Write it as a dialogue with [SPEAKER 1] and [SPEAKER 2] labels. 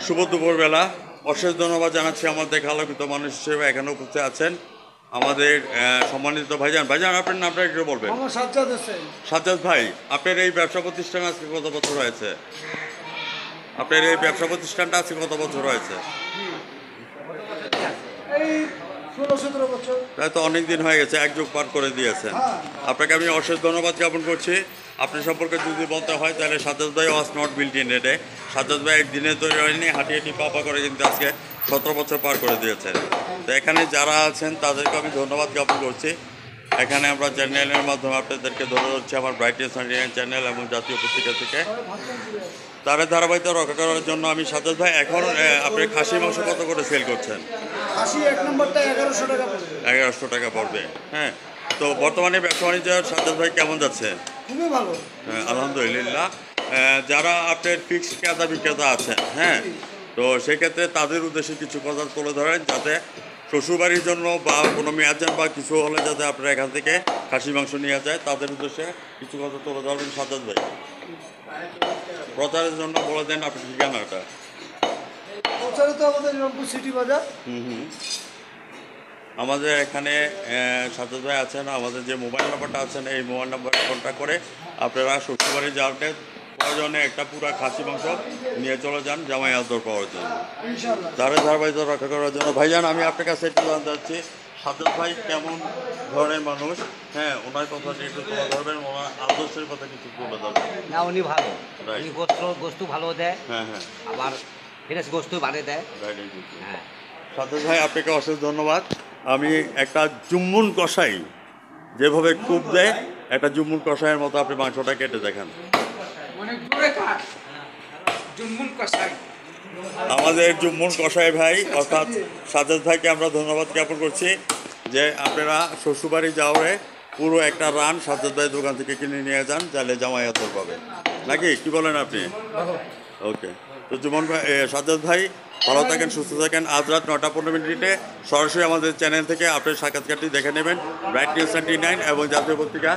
[SPEAKER 1] শুভ দুপুরবেলা। অশেষ ধন্যবাদ জানাচ্ছি আমাদের আলোকিত মানুষ হিসেবে এখানে উপস্থিত আছেন আমাদের সম্মানিত ভাইজান। ভাইজান, আপনার নামটা একটু বলবেন। সাজ্জাদ ভাই, আপনার এই ব্যবসা প্রতিষ্ঠান আজকে কত বছর হয়েছে? আপনার এই ব্যবসা প্রতিষ্ঠানটা আজকে কত বছর হয়েছে? তাই তো অনেক দিন হয়ে গেছে, এক যুগ পার করে দিয়েছেন। আপনাকে আমি অশেষ ধন্যবাদ জ্ঞাপন করছি। আপনার সম্পর্কে যদি বলতে হয় তাহলে সাজ্জাদ ভাই was not built in a day. Sajjad ভাই একদিনে তৈরি হয়নি, হাঁটি হাঁটি পাপা করে কিন্তু আজকে 17 বছর পার করে দিয়েছেন। তো এখানে যারা আছেন তাদেরকে আমি ধন্যবাদ জ্ঞাপন করছি। এখানে আমরা চ্যানেলের মাধ্যমে আপনাদেরকে ধরে ধরছি আমার ব্রাইটনেস চ্যানেল এবং জাতীয় পত্রিকা থেকে। তার ধারাবাহিকতা রক্ষা করার জন্য আমি সাজ্জাদ ভাই, এখন আপনি খাসি মাংস কত করে সেল করছেন? 1100 টাকা পড়বে। হ্যাঁ, তো বর্তমানে ব্যবসা বাণিজ্য সাজ্জাদ ভাই কেমন যাচ্ছে?
[SPEAKER 2] খুবই ভালো,
[SPEAKER 1] আলহামদুলিল্লাহ। যারা আপনার ফিক্সড ক্রেতা বিক্রেতা আছেন, হ্যাঁ, তো সেক্ষেত্রে তাদের উদ্দেশ্যে কিছু কথা তুলে ধরেন, যাতে শ্বশুরবাড়ির জন্য বা কোনো মেয়াজান বা কিছু হলে যাতে আপনারা এখান থেকে খাসি মাংস নিয়ে যায়, তাদের উদ্দেশ্যে কিছু কথা তুলে ধরবেন সাজ্জাদ ভাই। প্রচারের জন্য বলে দেন আপনি ঠিকানাটা।
[SPEAKER 2] প্রচারে তো আমাদের রংপুর সিটি বাজার।
[SPEAKER 1] আমাদের এখানে সাজ্জাদ ভাই আছেন, আমাদের যে মোবাইল নাম্বারটা আছেন এই মোবাইল নাম্বারে কন্ট্যাক্ট করে আপনারা শ্বশুরবাড়ি যাওয়ার প্রয়োজনে একটা পুরা খাসি মাংস নিয়ে চলে যান জামাই আদর পাওয়ার জন্য, তাদের ধারাবাহিকতা রক্ষা করার জন্য। ভাইজান, আমি আপনার কাছে একটু জানতে চাচ্ছি সাজ্জাদ ভাই কেমন ধরনের মানুষ? হ্যাঁ, ওনার কথা একটু তুলে ধরবেন, ওনার আদর্শের কথা কিছু তুলে ধরবেন।
[SPEAKER 3] না, উনি ভালো, উনি গোস্ত ভালো দেয়।
[SPEAKER 1] হ্যাঁ হ্যাঁ,
[SPEAKER 3] আবার ফ্রেশ গোস্ত বানিয়ে দেয়।
[SPEAKER 1] হ্যাঁ, সাজ্জাদ ভাই আপনাকে অশেষ ধন্যবাদ। আমি একটা জুম্মুন কষাই যেভাবে কুপ দেয়, একটা জুম্মুন কষাইয়ের মতো আপনি মাংসটা কেটে দেখেন। আমাদের জুম্মুন কষাই ভাই অর্থাৎ সাজ্জাদ ভাইকে আমরা ধন্যবাদ জ্ঞাপন করছি যে আপনারা শ্বশুরবাড়ি যাওয়ারে পুরো একটা রান সাজ্জাদ ভাই দোকান থেকে কিনে নিয়ে যান, চাইলে জামাই আদর পাবে নাকি, কি বলেন আপনি? ওকে, তো জুম্মন ভাই, সাজ্জাদ ভাই ভালো থাকেন, সুস্থ থাকেন। আজ রাত 9:15 সরাসরি আমাদের চ্যানেল থেকে আপনার সাক্ষাৎকারটি দেখে নেবেন, ব্রাইট নিউজ 99 এবং জাতীয় পত্রিকা